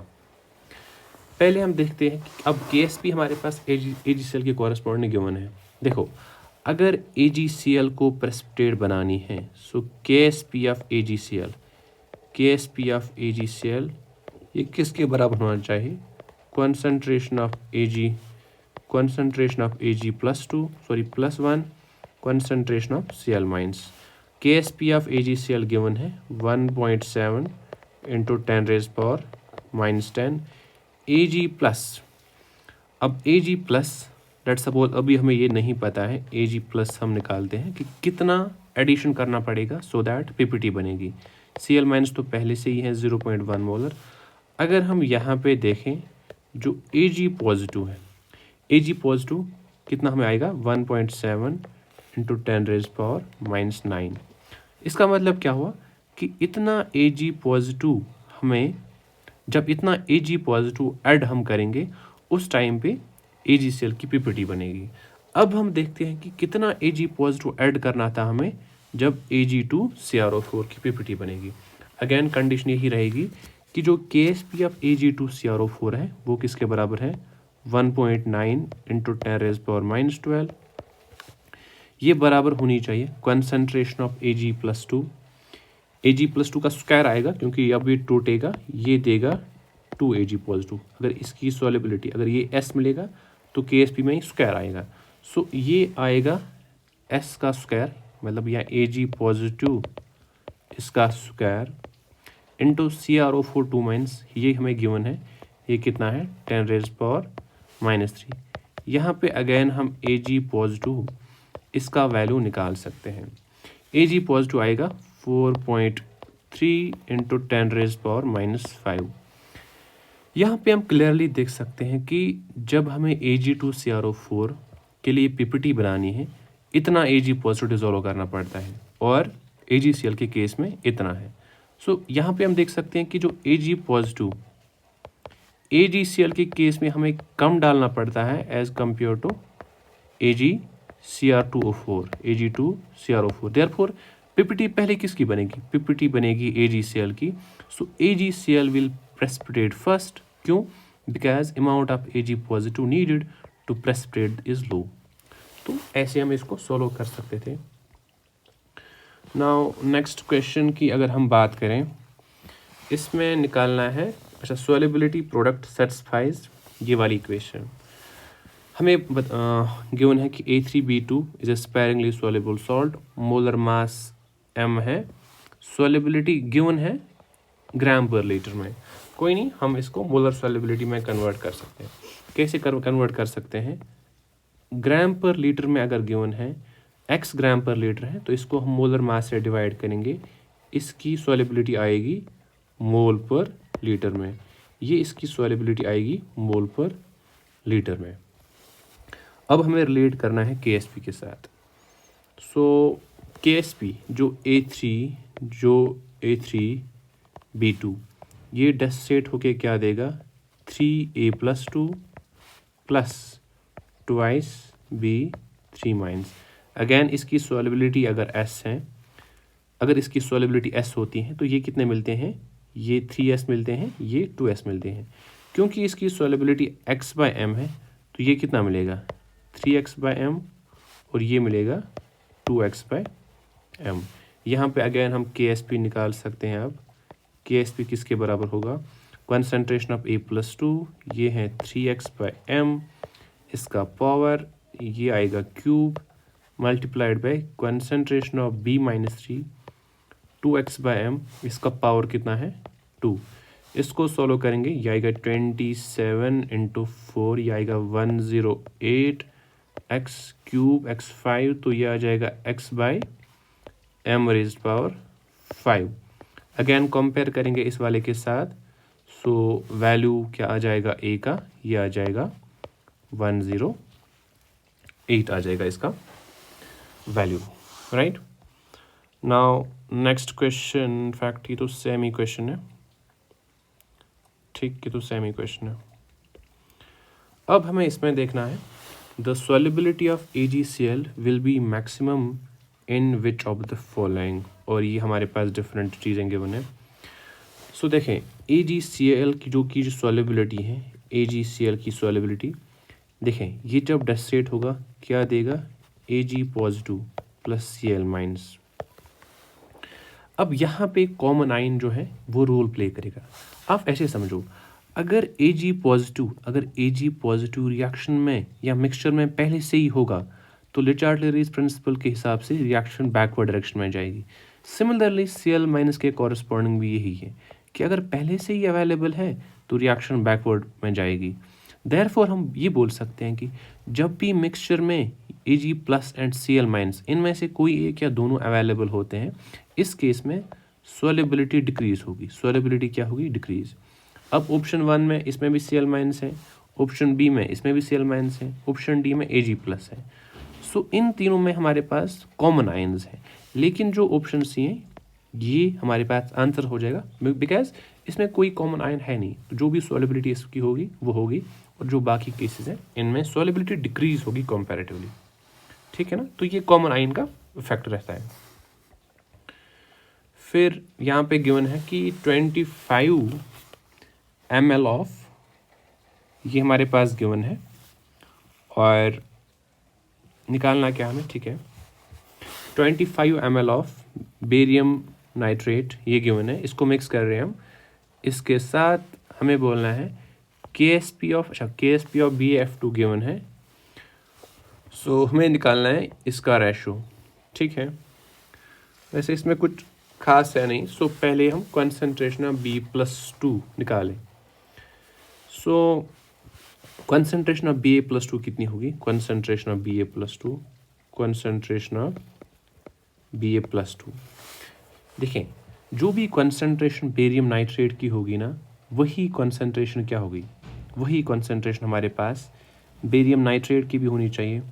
पहले हम देखते हैं कि अब KSP हमारे पास AgCl के कॉरस्पॉन्डिंग गिवन है। देखो अगर AgCl को प्रेसिपिटेट बनानी है, सो KSP ऑफ AgCl ये किसके बराबर होना चाहिए, concentration of Ag +2, +1, concentration of Cl minus. Ksp of AgCl given है 1.7 into 10 raised power -10. Ag plus, अब Ag प्लस लेट सपोज अभी हमें ये नहीं पता है, Ag प्लस हम निकालते हैं कि कितना एडिशन करना पड़ेगा सो दैट पीपीटी बनेगी। Cl माइनस तो पहले से ही है 0.1 मोलर। अगर हम यहाँ पे देखें जो Ag पॉजिटिव है, Ag पॉजिटिव कितना हमें आएगा 1.7 इंटू 10 रेज पावर -9। इसका मतलब क्या हुआ कि इतना Ag पॉजिटिव हमें, जब इतना Ag पॉजिटिव ऐड हम करेंगे उस टाइम पे AgCl की पीपीटी बनेगी। अब हम देखते हैं कि कितना Ag पॉजिटिव ऐड करना था हमें जब Ag2CrO4 की पीपीटी बनेगी। अगेन कंडीशन यही रहेगी कि जो Ksp ऑफ Ag2CrO4 है वो किसके बराबर है 1.9 इंटू 10 रेज पावर -12। ये बराबर होनी चाहिए कंसंट्रेशन ऑफ Ag+2। Ag+2 का स्क्वायर आएगा क्योंकि अब ये टूटेगा, ये देगा 2 Ag पॉजिटिव। अगर इसकी सॉलिबिलिटी, अगर ये S मिलेगा तो Ksp में ही स्क्वायर आएगा। सो ये आएगा S का स्क्वायर, मतलब यहाँ Ag पॉजिटिव इसका स्क्वायर इंटू CrO4 2 माइनस, ये हमें गिवन है, ये कितना है 10 रेज पावर -3। यहाँ पे अगेन हम Ag पॉजिटिव इसका वैल्यू निकाल सकते हैं। Ag पॉजिटिव आएगा 4.3 इंटू 10 रेज पावर -5। यहाँ पे हम क्लियरली देख सकते हैं कि जब हमें Ag2CrO4 के लिए पीपीटी बनानी है इतना Ag पॉजिटिव डिजोल्व करना पड़ता है और AgCl के केस में इतना है। सो यहाँ पे हम देख सकते हैं कि जो Ag पॉजिटिव AgCl के केस में हमें कम डालना पड़ता है as compare to Ag2CrO4। Therefore PPT पहले किसकी बनेगी, पीपीटी बनेगी AgCl की। So AgCl will precipitate first। क्यों? Because amount of Ag positive needed to precipitate is low. तो ऐसे हम इसको सोल्व कर सकते थे। नाउ नेक्स्ट क्वेश्चन की अगर हम बात करें, इसमें निकालना है, अच्छा, सोलिबिलिटी प्रोडक्ट सेटिस्फाइज, ये वाली इक्वेशन हमें गिवन है कि A3B2 is a sparingly soluble salt, molar mass m है, सोलिबिलिटी गिवन है ग्राम पर लीटर में। कोई नहीं, हम इसको मोलर सोलिबिलिटी में कन्वर्ट कर सकते हैं। कैसे कन्वर्ट कर सकते हैं, ग्राम पर लीटर में अगर गिवन है x ग्राम पर लीटर है तो इसको हम मोलर मास से डिवाइड करेंगे, इसकी सोलिबिलिटी आएगी मोल पर लीटर में, ये इसकी सोलिबिलिटी आएगी मोल पर लीटर में। अब हमें रिलेट करना है Ksp के साथ। सो Ksp जो A3B2 ये डेसिसेट होके क्या देगा 3A+2 plus twice B3 minus. Again इसकी सोलिबिलिटी अगर S है, अगर इसकी सोलिबिलिटी S होती है तो ये कितने मिलते हैं, ये 3S मिलते हैं, ये 2S मिलते हैं। क्योंकि इसकी सोलिबिलिटी x/m है तो ये कितना मिलेगा 3x/m और ये मिलेगा 2x/m। यहाँ पे अगेन हम Ksp निकाल सकते हैं। अब Ksp किसके बराबर होगा, कंसंट्रेशन ऑफ A+2 ये है 3x/m, इसका पावर ये आएगा cube multiplied by concentration of B-3 2x/m, इसका पावर कितना है 2। इसको सोल्व करेंगे, ये आएगा 27 इंटू 4, ये आएगा 108 x क्यूब x5, तो ये आ जाएगा x/m raised power 5। Again compare करेंगे इस वाले के साथ, सो वैल्यू क्या आ जाएगा a का, ये आ जाएगा 108 आ जाएगा इसका value, right. Now next question, fact ये तो सेम ही क्वेश्चन है, ठीक, ये तो सेम ही क्वेश्चन है। अब हमें इसमें देखना है the solubility of AgCl will be maximum in which of the following, और ये हमारे पास डिफरेंट चीज़ें गिवन है। सो देखें AgCl की जो सॉलिबिलिटी है, AgCl की सॉलिबिलिटी देखें, ये जब डेसिसेट होगा क्या देगा Ag positive plus Cl minus. अब यहाँ पे कॉमन आयन जो है वो रोल प्ले करेगा। आप ऐसे समझो, अगर Ag पॉजिटिव रिएक्शन में या मिक्सचर में पहले से ही होगा तो ले चार्टेलरीज प्रिंसिपल के हिसाब से रिएक्शन बैकवर्ड डायरेक्शन में जाएगी। सिमिलरली Cl माइनस के कॉरस्पॉन्डिंग भी यही है कि अगर पहले से ही अवेलेबल है तो रिएक्शन बैकवर्ड में जाएगी। देयरफॉर हम ये बोल सकते हैं कि जब भी मिक्सचर में Ag plus and Cl minus इनमें से कोई एक या दोनों अवेलेबल होते हैं, इस केस में सॉल्युबिलिटी डिक्रीज होगी। सॉल्युबिलिटी क्या होगी? डिक्रीज। अब ऑप्शन 1 में इसमें भी Cl माइनस है, ऑप्शन बी में इसमें भी Cl माइनस है, ऑप्शन डी में Ag प्लस है। सो इन तीनों में हमारे पास कॉमन आयन्स हैं, लेकिन जो ऑप्शन सी है ये हमारे पास आंसर हो जाएगा बिकॉज इसमें कोई कॉमन आयन है नहीं। तो जो भी सॉल्युबिलिटी इसकी होगी वो होगी, और जो बाकी केसेस हैं इनमें सॉल्युबिलिटी डिक्रीज होगी कंपैरेटिवली। ठीक है ना? तो ये कॉमन आयन का इफेक्ट रहता है। फिर यहाँ पे गिवन है कि 25 ml ऑफ, ये हमारे पास गिवन है और निकालना क्या हमें? ठीक है, 25 ml ऑफ बेरियम नाइट्रेट ये गिवन है, इसको मिक्स कर रहे हैं हम। इसके साथ हमें बोलना है KSP ऑफ BaF2 गिवन है। सो हमें निकालना है इसका रेशो। ठीक है, वैसे इसमें कुछ खास है नहीं। सो पहले हम कॉन्सेंट्रेशन ऑफ B+2 निकालें। सो कॉन्सेंट्रेशन ऑफ Ba+2 कितनी होगी? कॉन्सेंट्रेशन ऑफ Ba+2 देखें, जो भी कॉन्सेंट्रेशन बेरियम नाइट्रेट की होगी ना, वही कॉन्सेंट्रेशन क्या होगी? वही कॉन्सेंट्रेशन हमारे पास बेरियम नाइट्रेट की भी होनी चाहिए।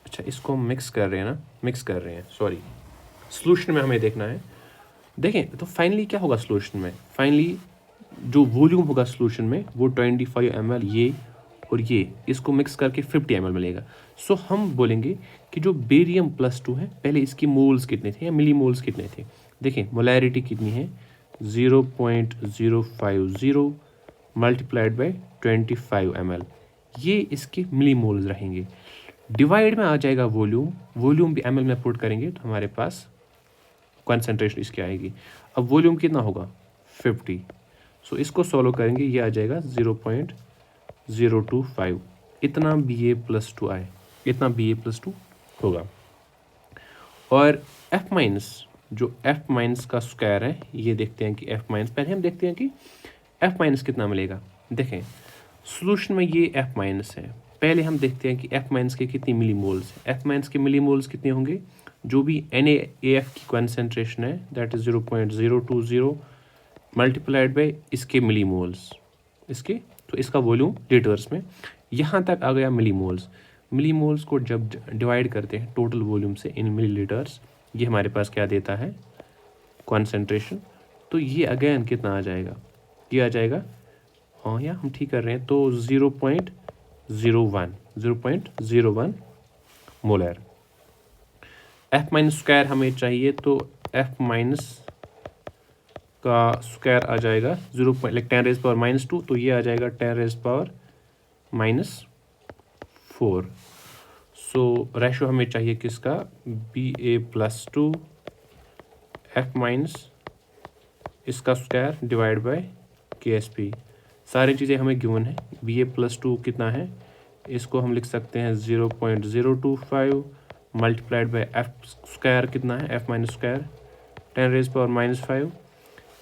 अच्छा, इसको हम मिक्स कर रहे हैं सॉरी, सॉल्यूशन में हमें देखना है। देखें तो फाइनली क्या होगा सॉल्यूशन में? फाइनली जो वॉल्यूम होगा सॉल्यूशन में वो 25 ml ये और ये, इसको मिक्स करके 50 ml मिलेगा। सो हम बोलेंगे कि जो बेरियम+2 है, पहले इसकी मोल्स कितने थे या मिली मोल्स कितने थे? देखें मोलैरिटी कितनी है? 0.050 मल्टीप्लाइड बाई 25 ml, ये इसके मिली मोल्स रहेंगे। डिवाइड में आ जाएगा वॉल्यूम भी ml में पुट करेंगे तो हमारे पास कॉन्सेंट्रेशन इसकी आएगी। अब वॉल्यूम कितना होगा? 50। सो इसको सॉल्व करेंगे, ये आ जाएगा 0.025। इतना Ba+2 आए, इतना Ba+2 होगा। और F माइनस, जो F माइनस का स्क्वायर है, ये देखते हैं कि F माइनस, पहले हम देखते हैं कि F माइनस कितना मिलेगा। देखें सॉल्यूशन में ये F माइनस है, पहले हम देखते हैं कि F माइनस के कितनी मिली मोल्स है। F माइनस के मिली मोल्स कितने होंगे? जो भी NaAF की कॉन्सेंट्रेशन है दैट इज 0.020 मल्टीप्लाइड बाई इसके मिली मोल्स, इसके, तो इसका वॉल्यूम लीटर्स में। यहाँ तक आ गया मिली मोल्स। मिली मोल्स को जब डिवाइड करते हैं टोटल वॉल्यूम से इन मिली लीटर्स, ये हमारे पास क्या देता है? कॉन्सेंट्रेशन। तो ये अगेन कितना आ जाएगा? ये आ जाएगा, हाँ या हम ठीक कर रहे हैं, तो 0.01 मोलर। F माइनस स्क्वायर हमें चाहिए, तो F माइनस का स्क्वायर आ जाएगा 10⁻⁻², तो ये आ जाएगा 10⁻⁻4। सो रेशो हमें चाहिए किसका? Ba+2 F माइनस इसका स्क्वायर डिवाइड बाय KSP। सारी चीज़ें हमें गिवन है। Ba+2 कितना है? इसको हम लिख सकते हैं 0.025 मल्टीप्लाइड बाय F स्क्वायर कितना है? F minus square 10⁻⁻5।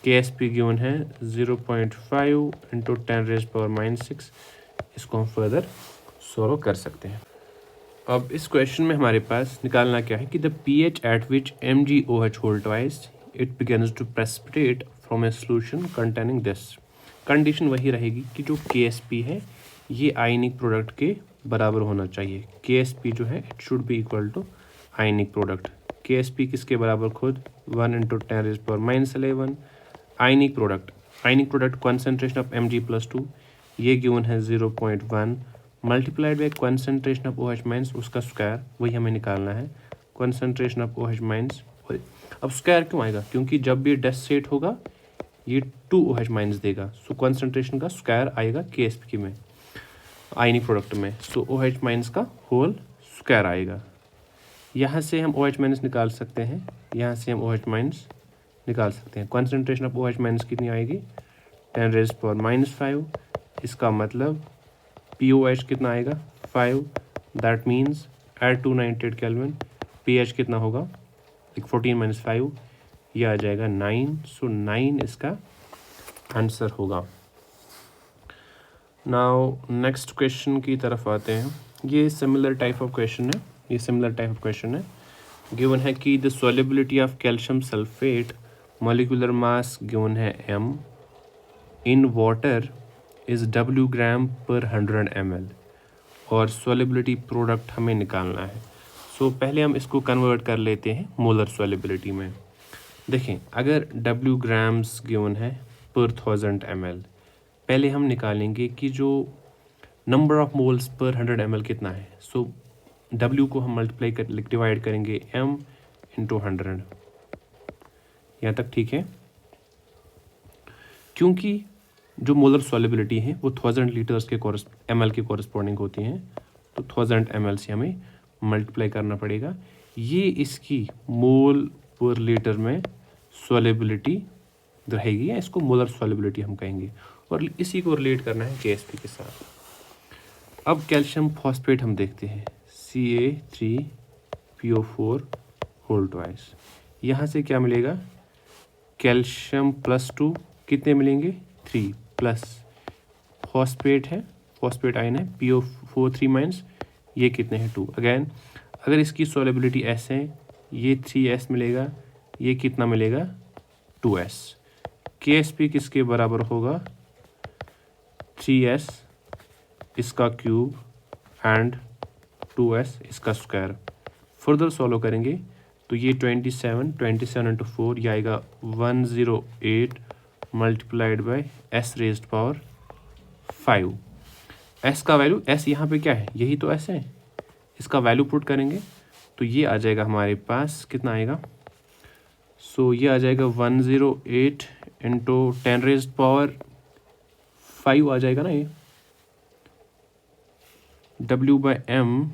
KSP given है 0.5 इंटू 10⁻⁻6। इसको हम फर्दर सॉल्व कर सकते हैं। अब इस क्वेश्चन में हमारे पास निकालना क्या है कि the pH at which MgOH hold twice it begins to precipitate from a solution containing this। Condition वही रहेगी कि जो KSP है ये आयनिक प्रोडक्ट के बराबर होना चाहिए। KSP जो है it should be equal to ionic product. KSP किसके बराबर? खुद 1 इंटू 10⁻⁻11। Ionic product concentration of Mg+2 ये गिवन है 0.1 multiplied by concentration of OH minus उसका स्क्वायर, वही हमें निकालना है। कॉन्सेंट्रेशन ऑफ OH माइनस, अब स्क्वायर क्यों आएगा? क्योंकि जब भी डेस्ट सेट होगा ये 2 OH माइनस देगा। सो कॉन्सेंट्रेशन का स्क्वायर आएगा KSP में, आयनिक प्रोडक्ट में। सो OH माइनस का होल स्क्वायर आएगा। यहाँ से हम OH माइनस निकाल सकते हैं, यहाँ से हम OH माइनस निकाल सकते हैं। कॉन्सेंट्रेशन ऑफ OH माइनस कितनी आएगी? 10⁻⁻5। इसका मतलब POH कितना आएगा 5। That means at 298 kelvin pH कितना होगा 14 - 5, ये आ जाएगा 9। सो 9 इसका आंसर होगा। नाउ नेक्स्ट क्वेश्चन की तरफ आते हैं। ये सिमिलर टाइप ऑफ क्वेश्चन है। गिवन है कि the solubility of calcium sulphate molecular mass given है m in water is W ग्राम पर 100 ml और सॉल्युबिलिटी प्रोडक्ट हमें निकालना है। सो पहले हम इसको कन्वर्ट कर लेते हैं मोलर सॉल्युबिलिटी में। देखें, अगर W ग्राम्स गिवन है पर 1000 ml, पहले हम निकालेंगे कि जो number of moles per 100 ml कितना है। सो W को हम डिवाइड करेंगे m इंटू 100। यहाँ तक ठीक है। क्योंकि जो मोलर सॉल्युबिलिटी है वो 1000 लीटर्स के ml के कॉरस्पॉन्डिंग होती हैं, तो 1000 ml से हमें मल्टीप्लाई करना पड़ेगा। ये इसकी मोल पर लीटर में सॉल्युबिलिटी रहेगी, या इसको मोलर सॉल्युबिलिटी हम कहेंगे, और इसी को रिलेट करना है KSP के साथ। अब कैल्शियम फॉस्फेट हम देखते हैं, Ca3PO4 होल ट्वाइस। यहाँ से क्या मिलेगा, कैल्शियम +2 कितने मिलेंगे 3 प्लस फॉस्फेट है, फॉस्फेट आयन है PO4 3- ये कितने हैं 2। अगेन अगर इसकी सॉल्युबिलिटी S है, ये 3S मिलेगा, ये कितना मिलेगा 2S। KSP किसके बराबर होगा 3S इसका क्यूब एंड 2S इसका स्क्वायर। फर्दर सॉल्व करेंगे तो ये 27 इंटू 4 ये आएगा 108 मल्टीप्लाइड बाई S⁻⁵। S का वैल्यू, S यहाँ पे क्या है, यही तो S है, इसका वैल्यू पुट करेंगे तो ये आ जाएगा हमारे पास, कितना आएगा, सो ये आ जाएगा 108 इंटू 10⁻⁵ आ जाएगा ना ये, W/m।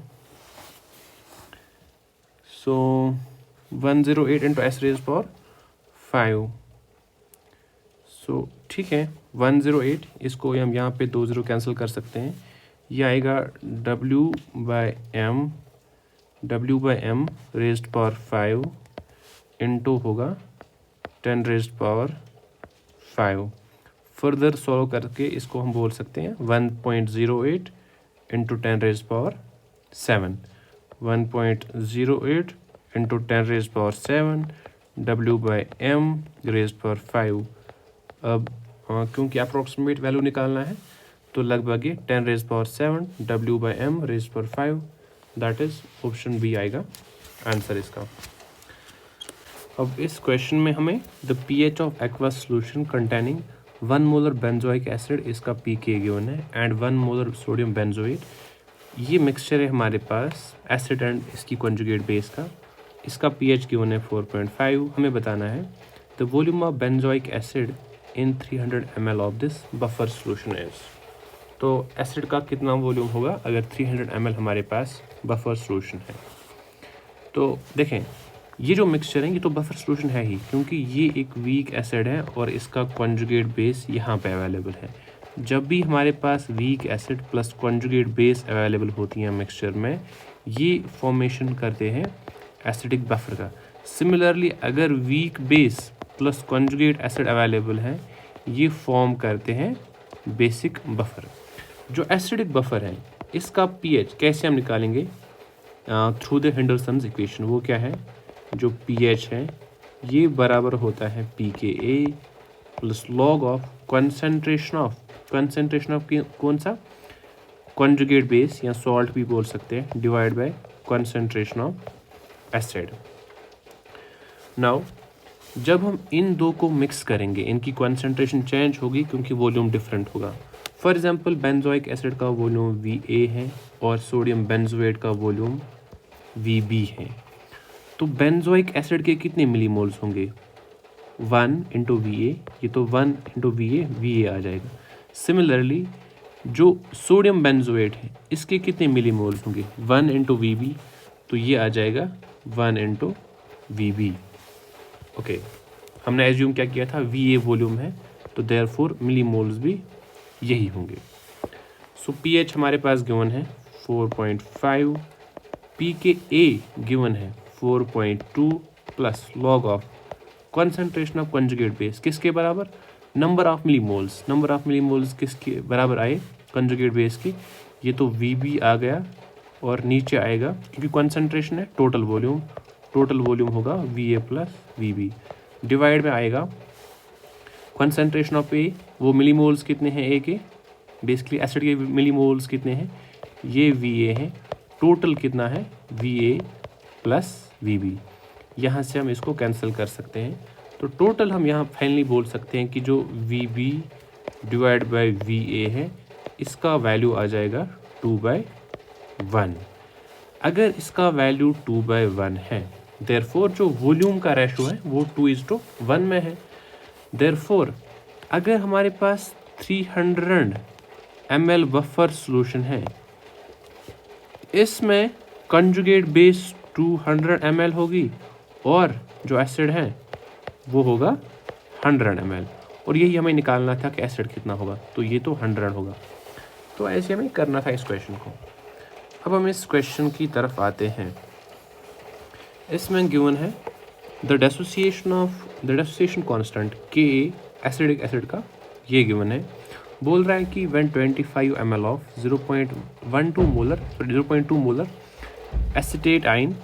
सो 108 इंटू S⁻⁵। सो ठीक है, 108, इसको हम यहाँ पे 2 0 कैंसिल कर सकते हैं। ये आएगा W/m raised/5 इंटू होगा 10⁻⁵। फर्दर सॉल्व करके इसको हम बोल सकते हैं 1.08 इंटू 10⁻⁷, 1.08 इंटू 10⁻⁷, W/m raised/5। अब क्योंकि अप्रॉक्सीमेट वैल्यू निकालना है तो लगभग ये 10⁻⁷, W/m raised/5, that is option B आएगा आंसर इसका। अब इस क्वेश्चन में हमें the pH of aqua solution containing 1 molar benzoic acid, इसका pK गिवन है, एंड 1 मोलर सोडियम बेंजोएट। ये मिक्सचर है हमारे पास एसिड एंड इसकी कॉन्जुगेट बेस का, इसका pH गिवन है 4.5। हमें बताना है the volume of benzoic acid in 300 ml of this buffer solution is. तो एसिड का कितना वॉल्यूम होगा अगर 300 ml हमारे पास बफर सोल्यूशन है। तो देखें, ये जो मिक्सचर है ये तो बफर सोल्यूशन है ही, क्योंकि ये एक वीक एसिड है और इसका कॉन्जुगेट बेस यहाँ पे अवेलेबल है। जब भी हमारे पास weak acid plus conjugate base available होती हैं मिक्सचर में, ये फॉर्मेशन करते हैं एसिडिक बफर का। सिमिलरली अगर weak base plus conjugate acid available है, ये फॉर्म करते हैं बेसिक बफर। जो एसिडिक बफर है इसका pH कैसे हम निकालेंगे, थ्रू द हेंडरसन्स इक्वेशन। वो क्या है, जो pH है ये बराबर होता है pKa plus log of concentration of कौन सा, कॉन्जुगेट बेस या सॉल्ट भी बोल सकते हैं, divide by concentration of acid. Now जब हम इन दो को मिक्स करेंगे इनकी कंसंट्रेशन चेंज होगी क्योंकि वॉल्यूम डिफरेंट होगा। फॉर एग्जांपल बेंजोइक एसिड का वॉल्यूम Va है और सोडियम बेंजोएट का वॉल्यूम Vb है। तो बेंजोइक एसिड के कितने मिलीमोल्स होंगे 1 इंटू Va, ये तो 1 इंटू Va आ जाएगा। सिमिलरली जो सोडियम बेंजोएट है इसके कितने मिलीमोल्स होंगे 1 इंटू Vb, तो ये आ जाएगा 1 इंटू Vb। ओके, हमने एज्यूम क्या किया था Va वॉल्यूम है, तो देयरफॉर मिलीमोल्स भी यही होंगे। सो pH हमारे पास गिवन है 4.5, pKa गिवन है 4.2 plus log of concentration of conjugate base किसके बराबर, नंबर ऑफ मिलीमोल्स किसके बराबर आए, कंजुगेट बेस की, ये तो Vb आ गया और नीचे आएगा क्योंकि कॉन्सेंट्रेशन है टोटल वॉल्यूम होगा Va प्लस Vb, डिवाइड में आएगा कॉन्सेंट्रेशन ऑफ A, वो मिलीमोल्स कितने हैं A के, बेसिकली एसिड के मिलीमोल्स कितने हैं, ये Va है, टोटल कितना है Va प्लस Vb, यहाँ से हम इसको कैंसिल कर सकते हैं। तो टोटल हम यहाँ फाइनली बोल सकते हैं कि जो Vb डिवाइड बाई Va है इसका वैल्यू आ जाएगा 2/1। अगर इसका वैल्यू 2/1 है, देयरफॉर जो वॉल्यूम का रेशो है वो 2:1 में है। देयरफॉर अगर हमारे पास 300 ml बफर सॉल्यूशन है, इसमें कंजुगेट बेस 200 ml होगी और जो एसिड है वो होगा 100 ml, और यही हमें निकालना था कि एसिड कितना होगा, तो ये तो 100 होगा। तो ऐसे हमें करना था इस क्वेश्चन को। अब हम इस क्वेश्चन की तरफ आते हैं। इसमें गिवन है the dissociation constant Ka acidic acid का, ये गिवन है। बोल रहा है कि when 25 ml of 0.2 molar acetate ion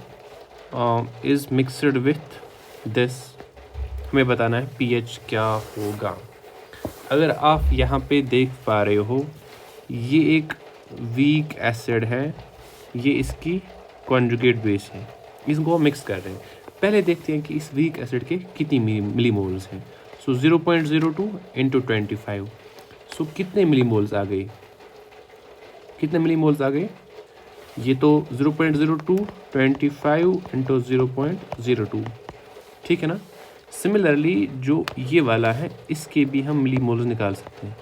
is mixed with this, हमें बताना है pH क्या होगा। अगर आप यहाँ पे देख पा रहे हो, ये एक वीक एसिड है, ये इसकी कॉन्जुगेट बेस है, इसको मिक्स कर रहे हैं। पहले देखते हैं कि इस वीक एसिड के कितनी मिलीमोल्स हैं। सो 0.02 इंटू 25, सो कितने मिलीमोल्स आ गए, ये तो 0.02 25 इंटू 0.02, ठीक है ना। सिमिलरली जो ये वाला है इसके भी हम मिलीमोल्स निकाल सकते हैं,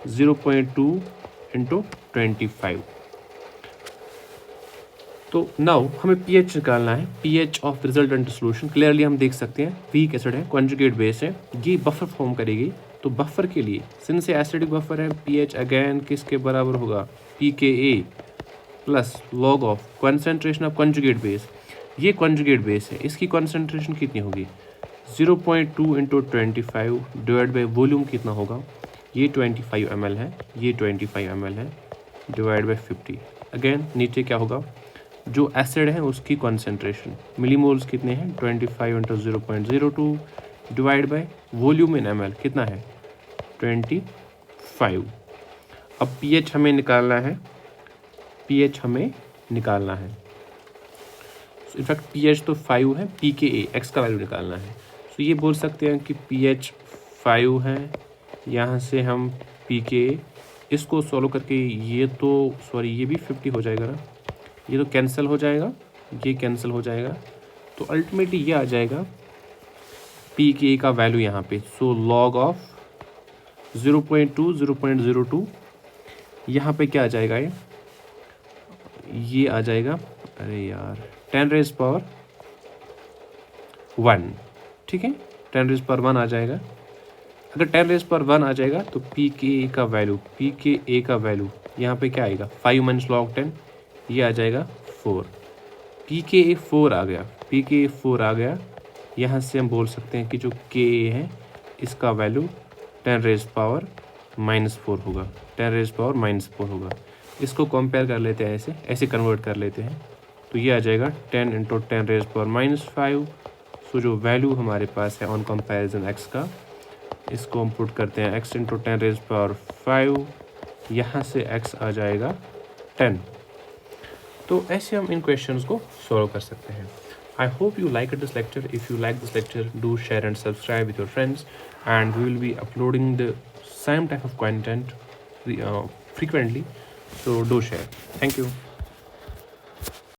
0.2 इंटू 25। तो नाउ हमें pH निकालना है, pH of resultant solution. Clearly हम देख सकते हैं वीक एसिड है, कॉन्जुगेट बेस है, ये बफर फॉर्म करेगी। तो बफर के लिए सिंस से एसिडिक बफर है, pH अगेन किसके बराबर होगा, pKa plus log of concentration of conjugate base, ये कॉन्जुगेट बेस है, इसकी कॉन्सेंट्रेशन कितनी होगी 0.2 इंटू 25 डिवाइड बाई वॉल्यूम कितना होगा, ये 25 ml है, ये 25 ml है, डिवाइड बाई 50। अगेन नीचे क्या होगा, जो एसिड है उसकी कॉन्सेंट्रेशन मिलीमोल्स कितने हैं 25 into 0.02 divide by volume in ml कितना है 25। अब pH हमें निकालना है, इनफैक्ट pH तो 5 है, pKa x का वैल्यू निकालना है। तो ये बोल सकते हैं कि pH 5 है, यहाँ से हम pKa इसको सॉल्व करके ये तो ये भी 50 हो जाएगा ना, ये तो कैंसिल हो जाएगा, ये कैंसिल हो जाएगा, तो अल्टीमेटली ये आ जाएगा pKa का वैल्यू यहाँ पे। सो लॉग ऑफ 0.02 यहाँ पे क्या आ जाएगा, ये आ जाएगा, अरे यार 10⁻⁴ ठीक है, 10⁻⁴ आ जाएगा। अगर 10⁻⁴ आ जाएगा तो pKa का वैल्यू यहाँ पे क्या आएगा 5 - log 10, ये आ जाएगा 4। pKa 4 आ गया, यहाँ से हम बोल सकते हैं कि जो Ka है इसका वैल्यू 10⁻⁻⁴ होगा, 10⁻⁻⁴ होगा। इसको कंपेयर कर लेते हैं, ऐसे कन्वर्ट कर लेते हैं, तो ये आ जाएगा 10 इंटू 10⁻⁻⁵। सो जो वैल्यू हमारे पास है ऑन कंपैरिजन x का, इसको हम पुट करते हैं x इंटू 10⁻⁵, यहाँ से x आ जाएगा 10। तो ऐसे हम इन क्वेश्चंस को सॉल्व कर सकते हैं। I hope you liked this lecture. If you like this lecture, do share and subscribe with your friends, and we will be uploading the same type of content frequently, so do share. Thank you.